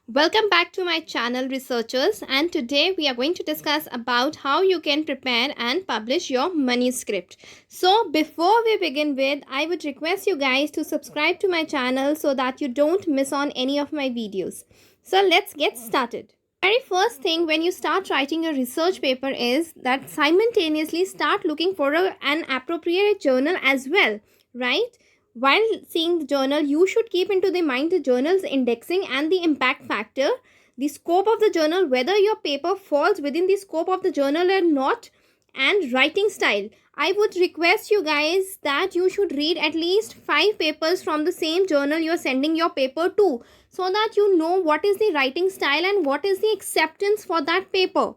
Welcome back to my channel researchers, and today we are going to discuss about how you can prepare and publish your manuscript. So before we begin with, I would request you guys to subscribe to my channel so that you don't miss on any of my videos. So let's get started. Very first thing when you start writing a research paper is that simultaneously start looking for an appropriate journal as well, right? While seeing the journal, you should keep into the mind the journal's indexing and the impact factor, the scope of the journal, whether your paper falls within the scope of the journal or not, and writing style. I would request you guys that you should read at least 5 papers from the same journal you are sending your paper to, so that you know what is the writing style and what is the acceptance for that paper.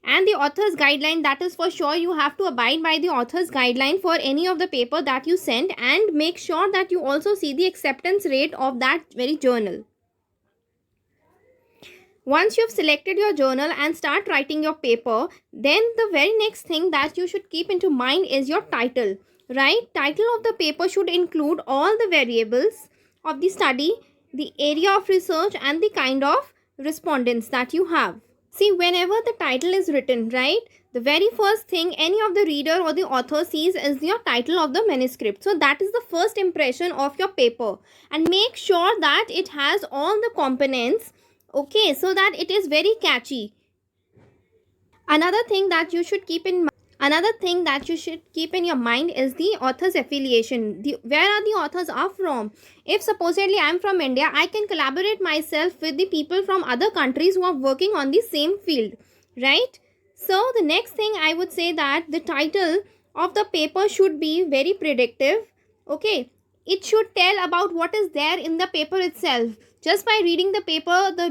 And the author's guideline, that is for sure you have to abide by the author's guideline for any of the paper that you send, and make sure that you also see the acceptance rate of that very journal. Once you've selected your journal and start writing your paper, then the very next thing that you should keep into mind is your title, right? Title of the paper should include all the variables of the study, the area of research, and the kind of respondents that you have. See, whenever the title is written, right, the very first thing any of the reader or the author sees is your title of the manuscript. So that is the first impression of your paper, and make sure that it has all the components, okay, so that it is very catchy. Another thing that you should keep in your mind is the author's affiliation. Where are the authors are from? If supposedly I am from India, I can collaborate myself with the people from other countries who are working on the same field, right? So the next thing I would say that the title of the paper should be very predictive, okay? It should tell about what is there in the paper itself. Just by reading the paper, the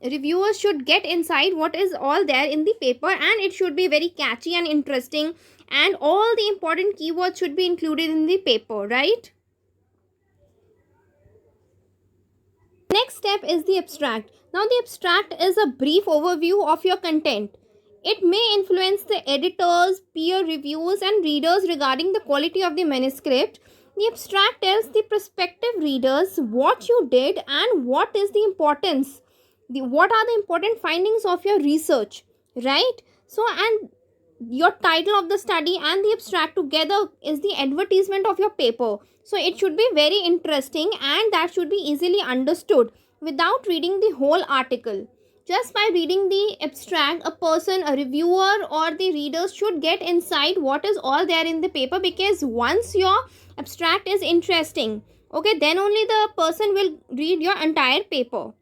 reviewers should get inside what is all there in the paper, and it should be very catchy and interesting, and all the important keywords should be included in the paper, right? Next step is the abstract. Now the abstract is a brief overview of your content. It may influence the editors, peer reviews, and readers regarding the quality of the manuscript. The abstract tells the prospective readers what you did and what is the importance. What are the important findings of your research, right? So, and your title of the study and the abstract together is the advertisement of your paper. So it should be very interesting, and that should be easily understood without reading the whole article. Just by reading the abstract, a person, a reviewer, or the readers should get inside what is all there in the paper, because once your abstract is interesting, okay, then only the person will read your entire paper.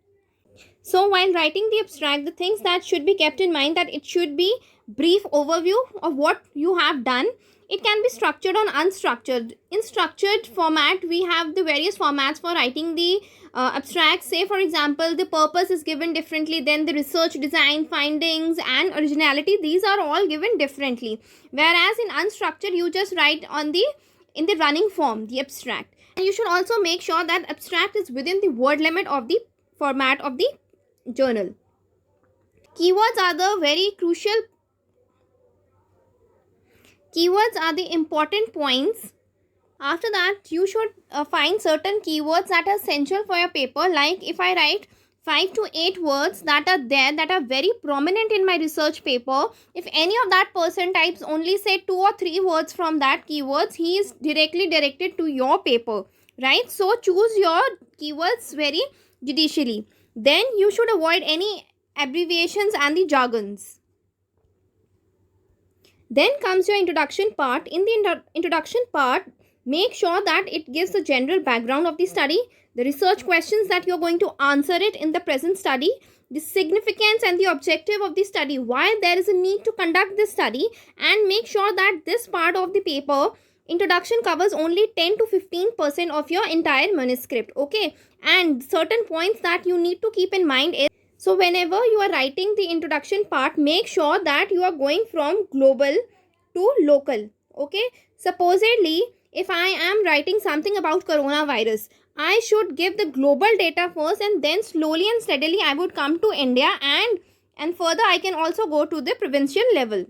So while writing the abstract, the things that should be kept in mind, that it should be brief overview of what you have done. It can be structured or unstructured. In structured format, we have the various formats for writing the abstract. Say for example, the purpose is given differently, then the research design, findings, and originality, these are all given differently. Whereas in unstructured, you just write in the running form, the abstract. And you should also make sure that abstract is within the word limit of the format of the journal. Keywords are the very crucial. Keywords are the important points. After that, you should find certain keywords that are essential for your paper. Like if I write 5 to 8 words that are there, that are very prominent in my research paper, if any of that person types only say 2 or 3 words from that keywords, he is directly directed to your paper, right? So choose your keywords very judicially. Then you should avoid any abbreviations and the jargons. Then comes your introduction part. In the introduction part, make sure that it gives the general background of the study, the research questions that you are going to answer it in the present study, the significance and the objective of the study, why there is a need to conduct this study, and make sure that this part of the paper introduction covers only 10 to 15% of your entire manuscript, okay? And certain points that you need to keep in mind is, so whenever you are writing the introduction part, make sure that you are going from global to local, okay? Supposedly, if I am writing something about coronavirus, I should give the global data first, and then slowly and steadily I would come to India, and further I can also go to the provincial level.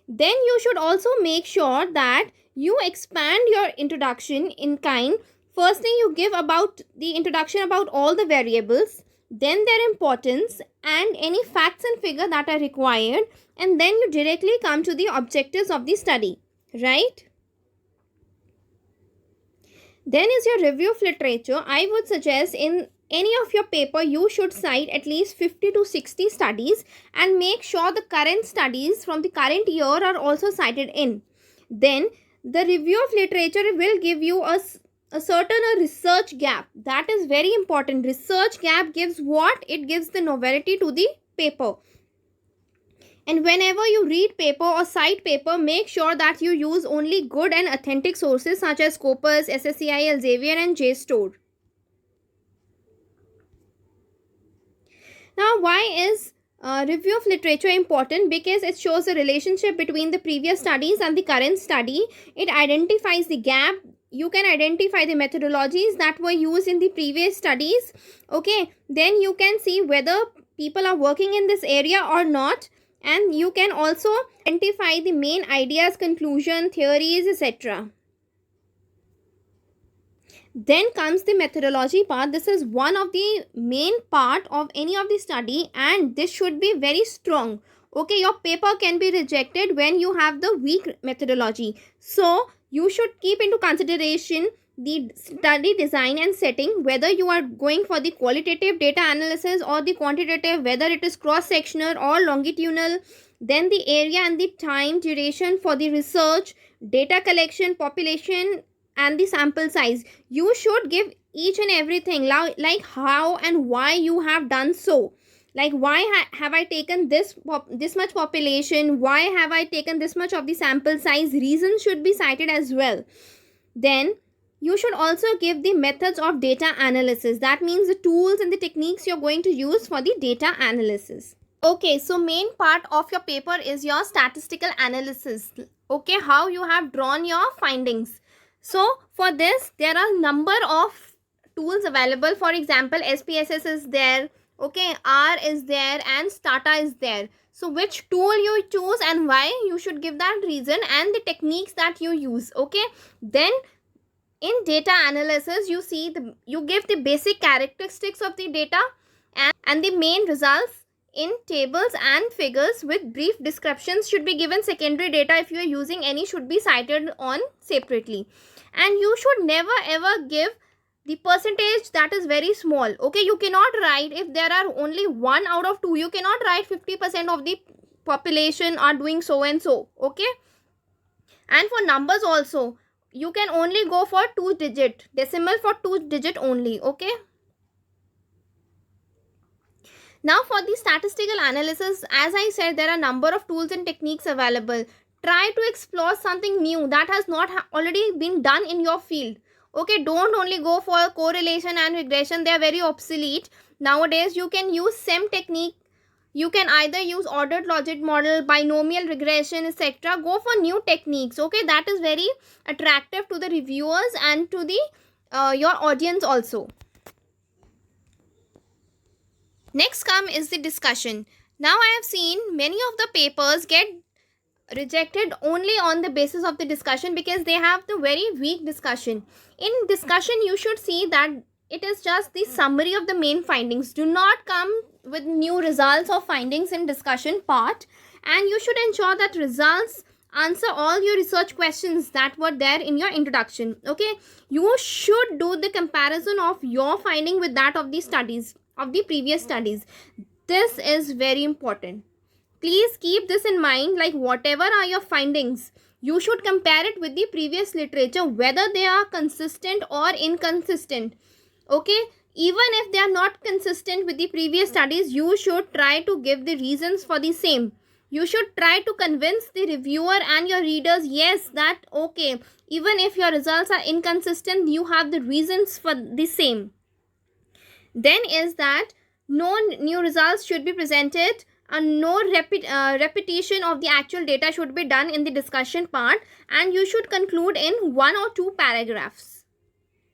Then you should also make sure that you expand your introduction in kind. Firstly, you give about the introduction about all the variables. then their importance and any facts and figure that are required, and then you directly come to the objectives of the study, right? Then is your review of literature. I would suggest in any of your paper you should cite at least 50 to 60 studies and make sure the current studies from the current year are also cited in. Then the review of literature will give you a certain research gap. That is very important. Research gap gives what? It gives the novelty to the paper. And whenever you read paper or cite paper, make sure that you use only good and authentic sources such as Scopus, SSCI, Elsevier and JSTOR. Now, why is review of literature important? Because it shows the relationship between the previous studies and the current study. It identifies the gap. You can identify the methodologies that were used in the previous studies. Okay, then you can see whether people are working in this area or not. And you can also identify the main ideas, conclusion, theories, etc. Then comes the methodology part. This is one of the main part of any of the study, and this should be very strong. Okay, your paper can be rejected when you have the weak methodology. So you should keep into consideration the study design and setting, whether you are going for the qualitative data analysis or the quantitative, whether it is cross-sectional or longitudinal, then the area and the time duration for the research, data collection, population and the sample size. You should give each and everything, like how and why you have done so. Like why have I taken this much population, why have I taken this much of the sample size. Reasons should be cited as well. Then you should also give the methods of data analysis. That means the tools and the techniques you're going to use for the data analysis. Okay, so main part of your paper is your statistical analysis. Okay, how you have drawn your findings. So for this, there are number of tools available. For example, SPSS is there. Okay, R is there and Stata is there. So which tool you choose and why, you should give that reason and the techniques that you use. Okay, then in data analysis, you give the basic characteristics of the data and the main results in tables and figures with brief descriptions should be given. Secondary data, if you are using any, should be cited on separately. And you should never ever give the percentage that is very small. Okay, you cannot write, if there are only 1 out of 2, you cannot write 50% of the population are doing so and so. Okay, and for numbers also, you can only go for 2-digit, decimal for 2-digit only. Okay, now for the statistical analysis, as I said, there are number of tools and techniques available. Try to explore something new that has not already been done in your field. Okay, don't only go for correlation and regression. They are very obsolete. Nowadays, you can use SEM technique. You can either use ordered logic model, binomial regression, etc. Go for new techniques. Okay, that is very attractive to the reviewers and to the your audience also. Next come is the discussion. Now I have seen many of the papers get rejected only on the basis of the discussion because they have the very weak discussion. In discussion, you should see that it is just the summary of the main findings. Do not come with new results or findings in discussion part, and you should ensure that results answer all your research questions that were there in your introduction. Okay, you should do the comparison of your finding with that of the studies, of the previous studies. This is very important. Please keep this in mind, like whatever are your findings, you should compare it with the previous literature, whether they are consistent or inconsistent. Okay, even if they are not consistent with the previous studies, you should try to give the reasons for the same. You should try to convince the reviewer and your readers, yes, that okay, even if your results are inconsistent, you have the reasons for the same. Then is that no new results should be presented and no repetition of the actual data should be done in the discussion part, and you should conclude in 1 or 2 paragraphs.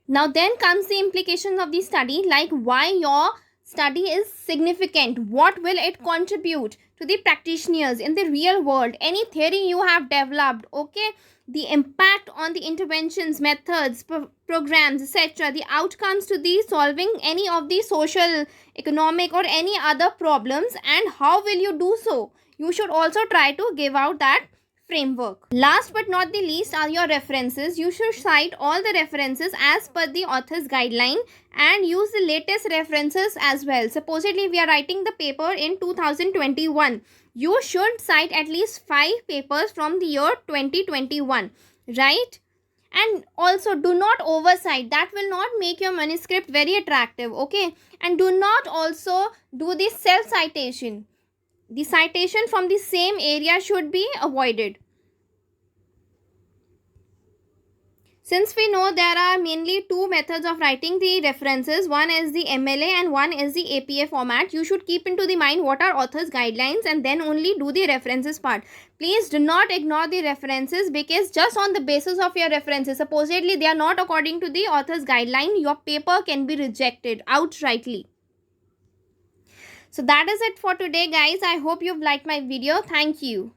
Now then comes the implications of the study, like why your study is significant? What will it contribute to the practitioners in the real world? Any theory you have developed, okay, the impact on the interventions, methods, programs, etc., the outcomes to the solving any of the social, economic, or any other problems, and how will you do so? You should also try to give out that framework. Last but not the least are your references. You should cite all the references as per the author's guideline and use the latest references as well. Supposedly we are writing the paper in 2021. You should cite at least 5 papers from the year 2021, right? And also do not oversight. That will not make your manuscript very attractive, okay? And do not also do the self citation. The citation from the same area should be avoided. Since we know there are mainly two methods of writing the references, one is the MLA and one is the APA format, you should keep into the mind what are author's guidelines and then only do the references part. Please do not ignore the references, because just on the basis of your references, supposedly they are not according to the author's guideline, your paper can be rejected outrightly. So that is it for today, guys. I hope you've liked my video. Thank you.